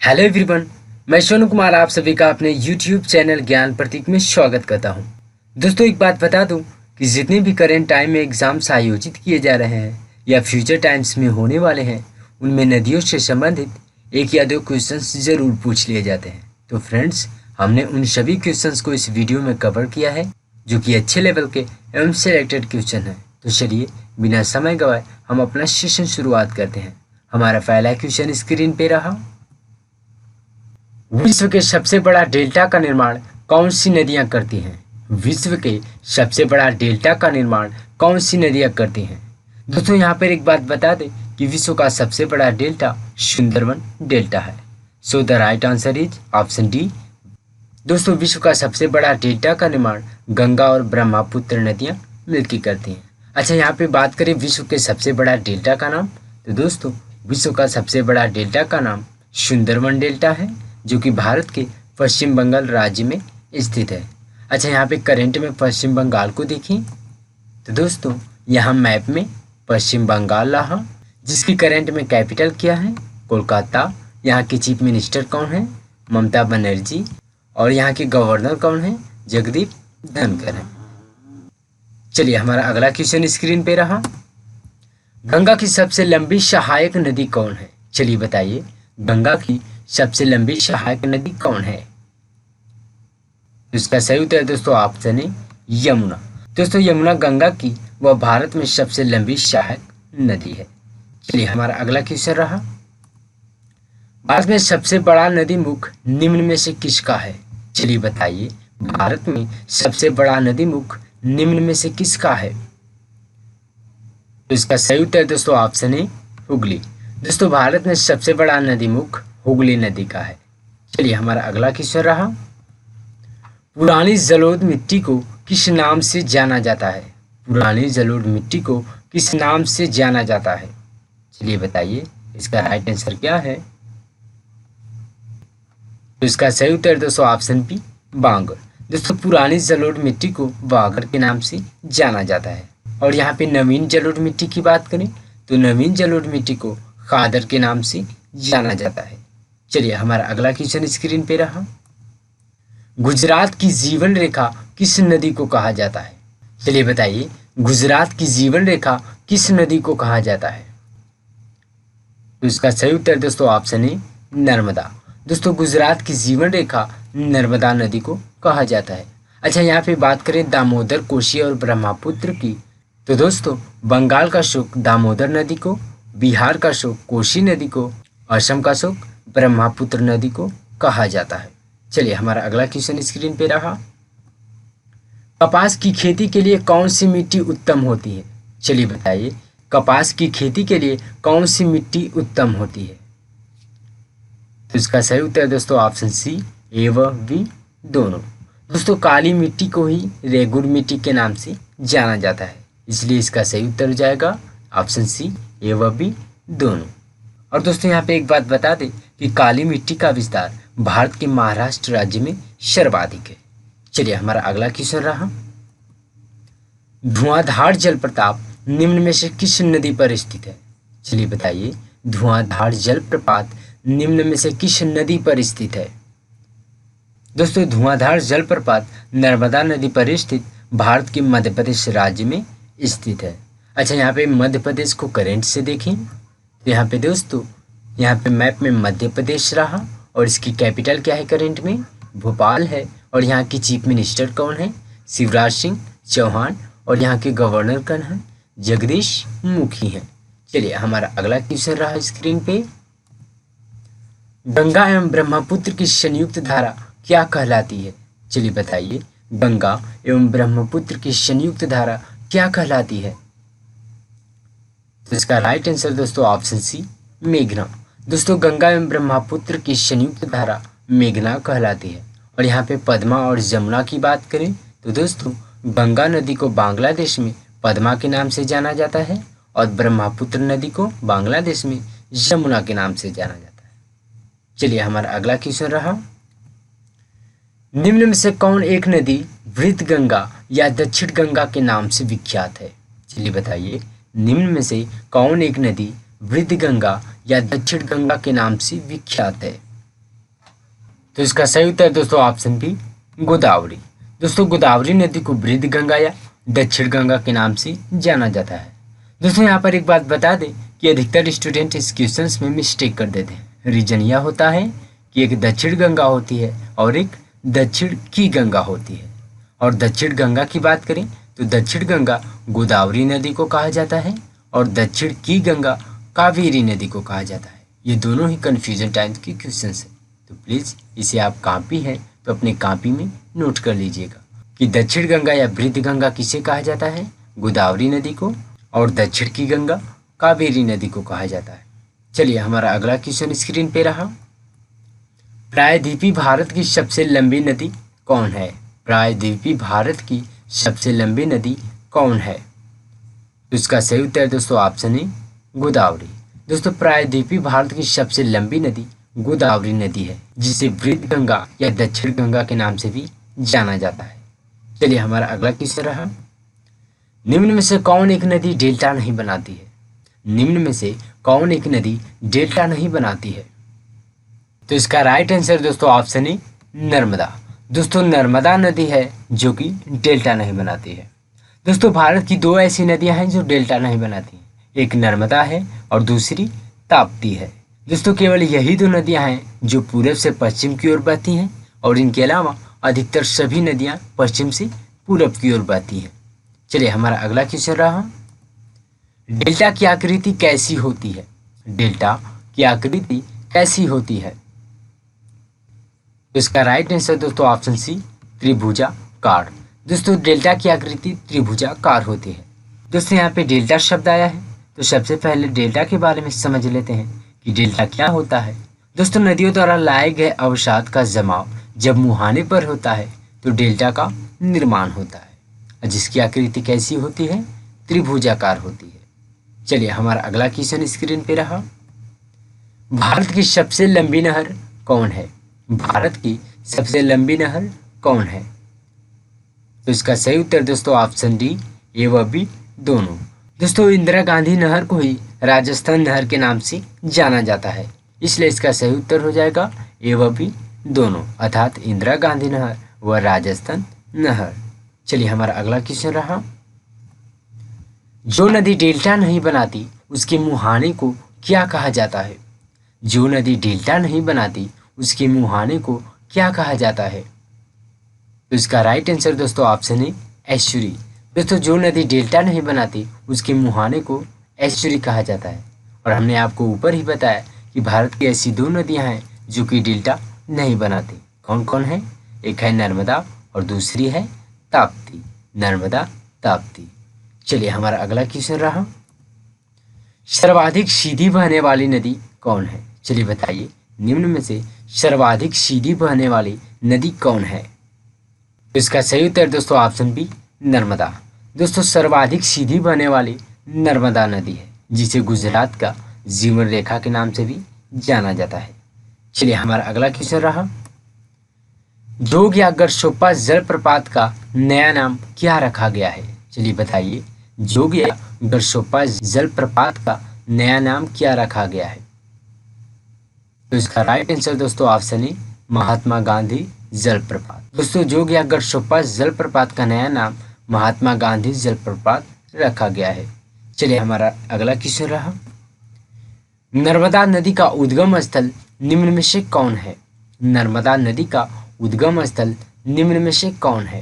Hello everyone. मैं सोनू कुमार आप सभी का अपने यूट्यूब चैनल ज्ञान प्रतीक में स्वागत करता हूं। दोस्तों एक बात बता दूं कि जितने भी करेंट टाइम में एग्ज़ाम्स आयोजित किए जा रहे हैं या फ्यूचर टाइम्स में होने वाले हैं, उनमें नदियों से संबंधित एक या दो क्वेश्चंस ज़रूर पूछ लिए जाते हैं। तो फ्रेंड्स, हमने उन सभी क्वेश्चंस को इस वीडियो में कवर किया है जो कि अच्छे लेवल के एवं सिलेक्टेड क्वेश्चन हैं। तो चलिए बिना समय गवाए हम अपना सेशन शुरुआत करते हैं। हमारा पहला क्वेश्चन स्क्रीन पे रहा। विश्व के सबसे बड़ा डेल्टा का निर्माण कौन सी नदियां करती हैं? विश्व के सबसे बड़ा डेल्टा का निर्माण कौन सी नदियां करती हैं? दोस्तों यहाँ पर एक बात बता दें कि विश्व का सबसे बड़ा डेल्टा सुंदरबन डेल्टा है। So the right answer is option D. दोस्तों विश्व का सबसे बड़ा डेल्टा का निर्माण गंगा और ब्रह्मपुत्र नदियां मिलकर करती हैं। अच्छा, यहाँ पे बात करें विश्व के सबसे बड़ा डेल्टा का नाम, तो दोस्तों विश्व का सबसे बड़ा डेल्टा का नाम सुंदरबन डेल्टा है, जो कि भारत के पश्चिम बंगाल राज्य में स्थित है। अच्छा, यहाँ पे करंट में पश्चिम बंगाल को देखें तो दोस्तों यहाँ मैप में पश्चिम बंगाल रहा, जिसकी करंट में कैपिटल क्या है? कोलकाता। यहाँ के चीफ मिनिस्टर कौन है? ममता बनर्जी। और यहाँ के गवर्नर कौन है? जगदीप धनखड़ है। चलिए हमारा अगला क्वेश्चन स्क्रीन पे रहा। गंगा की सबसे लंबी सहायक नदी कौन है? चलिए बताइए, गंगा की सबसे लंबी सहायक नदी कौन है? इसका सही उत्तर है दोस्तों ऑप्शन है यमुना। दोस्तों यमुना गंगा की वह भारत में सबसे लंबी सहायक नदी है। चलिए हमारा अगला क्वेश्चन रहा। भारत में सबसे बड़ा नदी मुख निम्न में से किसका है? चलिए बताइए, भारत में सबसे बड़ा नदी मुख निम्न में से किसका है? तो इसका सही उत्तर दोस्तों ऑप्शन है हुगली। दोस्तों भारत में सबसे बड़ा नदी मुख हुगली नदी का है। चलिए हमारा अगला क्वेश्चन रहा। पुरानी जलोढ़ मिट्टी को किस नाम से जाना जाता है? पुरानी जलोढ़ मिट्टी को किस नाम से जाना जाता है? चलिए बताइए, इसका राइट आंसर क्या है? तो इसका सही उत्तर दोस्तों ऑप्शन बी बांगर। दोस्तों पुरानी जलोढ़ मिट्टी को बांगर के नाम से जाना जाता है। और यहाँ पे नवीन जलोढ़ मिट्टी की बात करें तो नवीन जलोढ़ मिट्टी को खादर के नाम से जाना जाता है। चलिए हमारा अगला क्वेश्चन स्क्रीन पे रहा। गुजरात की जीवन रेखा किस नदी को कहा जाता है? चलिए बताइए, गुजरात की जीवन रेखा किस नदी को कहा जाता है? तो इसका सही उत्तर दोस्तों ऑप्शन है नर्मदा। दोस्तों गुजरात की जीवन रेखा नर्मदा नदी को कहा जाता है। अच्छा, यहाँ पे बात करें दामोदर, कोसी और ब्रह्मपुत्र की, तो दोस्तों बंगाल का शुक दामोदर नदी को, बिहार का शुक कोसी नदी को, असम का शुक ब्रह्मपुत्र नदी को कहा जाता है। चलिए हमारा अगला क्वेश्चन स्क्रीन पे रहा। कपास की खेती के लिए कौन सी मिट्टी उत्तम होती है? चलिए बताइए, कपास की खेती के लिए कौन सी मिट्टी उत्तम होती है? तो इसका सही उत्तर दोस्तों ऑप्शन सी ए व बी दोनों। दोस्तों काली मिट्टी को ही रेगुर मिट्टी के नाम से जाना जाता है, इसलिए इसका सही उत्तर हो जाएगा ऑप्शन सी ए व बी दोनों। और दोस्तों यहाँ पे एक बात बता दें कि काली मिट्टी का विस्तार भारत के महाराष्ट्र राज्य में सर्वाधिक है। चलिए हमारा अगला क्वेश्चन रहा। धुआंधार जलप्रपात निम्न में से किस नदी पर स्थित है? चलिए बताइए, धुआंधार जलप्रपात निम्न में से किस नदी पर स्थित है? दोस्तों धुआंधार जलप्रपात नर्मदा नदी पर स्थित भारत के मध्य प्रदेश राज्य में स्थित है। अच्छा, यहाँ पे मध्य प्रदेश को करंट से देखें तो यहाँ पे दोस्तों यहाँ पे मैप में मध्य प्रदेश रहा और इसकी कैपिटल क्या है करंट में? भोपाल है। और यहाँ की चीफ मिनिस्टर कौन है? शिवराज सिंह चौहान। और यहाँ के गवर्नर कौन है? जगदीश मुखी हैं। चलिए हमारा अगला क्वेश्चन रहा स्क्रीन पे। गंगा एवं ब्रह्मपुत्र की संयुक्त धारा क्या कहलाती है? चलिए बताइए, गंगा एवं ब्रह्मपुत्र की संयुक्त धारा क्या कहलाती है? तो इसका राइट आंसर दोस्तों ऑप्शन सी मेघना। दोस्तों गंगा एवं ब्रह्मपुत्र की संयुक्त धारा मेघना कहलाती है। और यहाँ पे पद्मा और जमुना की बात करें तो दोस्तों गंगा नदी को बांग्लादेश में पद्मा के नाम से जाना जाता है और ब्रह्मपुत्र नदी को बांग्लादेश में यमुना के नाम से जाना जाता है। चलिए हमारा अगला क्वेश्चन रहा। निम्न में से कौन एक नदी वृद्ध गंगा या दक्षिण गंगा के नाम से विख्यात है? चलिए बताइए, निम्न में से कौन एक नदी वृद्ध गंगा या दक्षिण गंगा के नाम से विख्यात है? तो इसका सही उत्तर दोस्तों ऑप्शन बी गोदावरी। दोस्तों गोदावरी नदी को वृद्ध गंगा या दक्षिण गंगा के नाम से जाना जाता है। दोस्तों यहाँ पर एक बात बता दें कि अधिकतर स्टूडेंट इस क्वेश्चंस में मिस्टेक कर देते हैं। रीजन यह होता है कि एक दक्षिण गंगा होती है और एक दक्षिण की गंगा होती है। और दक्षिण गंगा की बात करें तो दक्षिण गंगा गोदावरी नदी को कहा जाता है और दक्षिण की गंगा कावेरी नदी को कहा जाता है। ये दोनों ही कन्फ्यूजन टाइप के क्वेश्चन है, तो प्लीज़ इसे आप कॉपी है तो अपने कॉपी में नोट कर लीजिएगा कि दक्षिण गंगा या वृद्ध गंगा किसे कहा जाता है, गोदावरी नदी को, और दक्षिण की गंगा कावेरी नदी को कहा जाता है। चलिए हमारा अगला क्वेश्चन स्क्रीन पे रहा। प्रायद्वीपीय भारत की सबसे लंबी नदी कौन है? प्रायद्वीपीय भारत की सबसे लंबी नदी कौन है? तो इसका सही उत्तर दोस्तों ऑप्शन है गोदावरी। दोस्तों प्रायद्वीपीय भारत की सबसे लंबी नदी गोदावरी नदी है, जिसे वृद्ध गंगा या दक्षिण गंगा के नाम से भी जाना जाता है। चलिए हमारा अगला क्वेश्चन रहा। निम्न में से कौन एक नदी डेल्टा नहीं बनाती है? निम्न में से कौन एक नदी डेल्टा नहीं बनाती है? तो इसका राइट आंसर दोस्तों ऑप्शन है नर्मदा। दोस्तों नर्मदा नदी है जो कि डेल्टा नहीं बनाती है। दोस्तों भारत की दो ऐसी नदियां हैं जो डेल्टा नहीं बनाती हैं, एक नर्मदा है और दूसरी ताप्ती है। दोस्तों केवल यही दो नदियां हैं जो पूरब से पश्चिम की ओर बहती हैं और इनके अलावा अधिकतर सभी नदियां पश्चिम से पूरब की ओर बहती हैं। चलिए हमारा अगला क्वेश्चन रहा। डेल्टा की आकृति कैसी होती है? डेल्टा की आकृति कैसी होती है? तो इसका राइट आंसर दोस्तों ऑप्शन सी त्रिभुजाकार। दोस्तों डेल्टा की आकृति त्रिभुजाकार होती है। दोस्तों यहाँ पे डेल्टा शब्द आया है तो सबसे पहले डेल्टा के बारे में समझ लेते हैं कि डेल्टा क्या होता है। दोस्तों नदियों द्वारा लाए गए अवसाद का जमाव जब मुहाने पर होता है तो डेल्टा का निर्माण होता है, जिसकी आकृति कैसी होती है? त्रिभुजाकार होती है। चलिए हमारा अगला क्वेश्चन स्क्रीन पे रहा। भारत की सबसे लंबी नहर कौन है? भारत की सबसे लंबी नहर कौन है? तो इसका सही उत्तर दोस्तों ऑप्शन डी ए व बी दोनों। दोस्तों इंदिरा गांधी नहर को ही राजस्थान नहर के नाम से जाना जाता है, इसलिए इसका सही उत्तर हो जाएगा ए व बी दोनों, अर्थात इंदिरा गांधी नहर व राजस्थान नहर। चलिए हमारा अगला क्वेश्चन रहा। जो नदी डेल्टा नहीं बनाती उसके मुहाने को क्या कहा जाता है? जो नदी डेल्टा नहीं बनाती उसके मुहाने को क्या कहा जाता है? तो इसका राइट आंसर दोस्तों ऑप्शन है एस्चुरी। दोस्तों जो नदी डेल्टा नहीं बनाती उसके मुहाने को एस्चुरी कहा जाता है। और हमने आपको ऊपर ही बताया कि भारत की ऐसी दो नदियां हैं जो कि डेल्टा नहीं बनाती। कौन कौन है? एक है नर्मदा और दूसरी है ताप्ती। नर्मदा ताप्ती। चलिए हमारा अगला क्वेश्चन रहा। सर्वाधिक सीधी बहने वाली नदी कौन है? चलिए बताइए निम्न में से सर्वाधिक सीधी बहने वाली नदी कौन है? तो इसका सही उत्तर दोस्तों ऑप्शन बी नर्मदा। दोस्तों सर्वाधिक सीधी बहने वाली नर्मदा नदी है, जिसे गुजरात का जीवन रेखा के नाम से भी जाना जाता है। चलिए हमारा अगला क्वेश्चन रहा। जोग या गरसोप्पा जलप्रपात का नया नाम क्या रखा गया है? चलिए बताइए जोग या गरसोप्पा जलप्रपात का नया नाम क्या रखा गया है? तो इसका राइट आंसर दोस्तों ऑप्शन है महात्मा गांधी जलप्रपात। दोस्तों जोग या गरसोप्पा जलप्रपात का नया नाम महात्मा गांधी जलप्रपात रखा गया है। चलिए हमारा अगला क्वेश्चन रहा। नर्मदा नदी का उद्गम स्थल निम्न में से कौन है? नर्मदा नदी का उद्गम स्थल निम्न में से कौन है?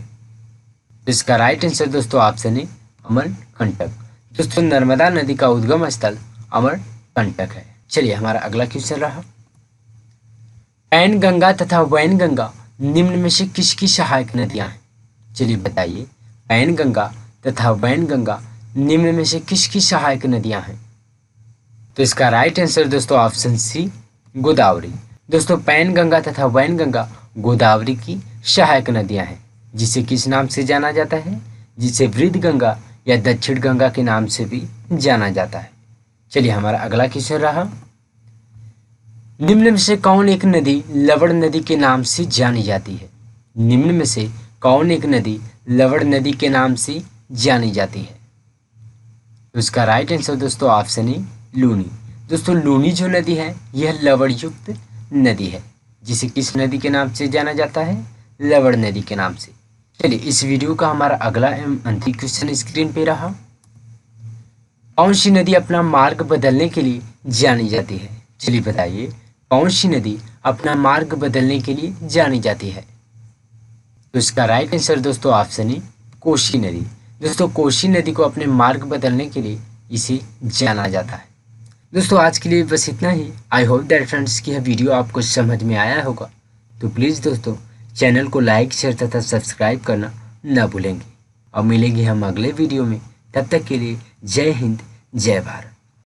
तो इसका राइट आंसर दोस्तों ऑप्शन है अमरकंटक। दोस्तों नर्मदा नदी का उद्गम स्थल अमरकंटक है। चलिए हमारा अगला क्वेश्चन रहा। पैन गंगा तथा वैन गंगा निम्न में से किसकी सहायक नदियां हैं? चलिए बताइए पैन गंगा तथा वैन गंगा निम्न में से किसकी सहायक नदियां हैं? तो इसका राइट आंसर दोस्तों ऑप्शन सी गोदावरी। दोस्तों पैन गंगा तथा वैन गंगा गोदावरी की सहायक नदियां हैं, जिसे किस नाम से जाना जाता है? जिसे वृद्ध गंगा या दक्षिण गंगा के नाम से भी जाना जाता है। चलिए हमारा अगला क्वेश्चन रहा। निम्न में से कौन एक नदी लवण नदी के नाम से जानी जाती है? निम्न में से कौन एक नदी लवण नदी के नाम से जानी जाती है? तो इसका राइट आंसर दोस्तों ऑप्शन है लूनी। दोस्तों लूनी जो नदी है यह लवण युक्त नदी है। जिसे किस नदी के नाम से जाना जाता है? लवण नदी के नाम से। चलिए इस वीडियो का हमारा अगला एवं अंतिम क्वेश्चन स्क्रीन पे रहा। कौन सी नदी अपना मार्ग बदलने के लिए जानी जाती है? चलिए बताइए, कौन सी नदी अपना मार्ग बदलने के लिए जानी जाती है? तो इसका राइट आंसर दोस्तों ऑप्शन है कोसी नदी। दोस्तों कोसी नदी को अपने मार्ग बदलने के लिए इसे जाना जाता है। दोस्तों आज के लिए बस इतना ही। आई होप दैट फ्रेंड्स कि यह वीडियो आपको समझ में आया होगा। तो प्लीज़ दोस्तों चैनल को लाइक शेयर तथा सब्सक्राइब करना न भूलेंगे। और मिलेंगे हम अगले वीडियो में। तब तक के लिए जय हिंद जय भारत।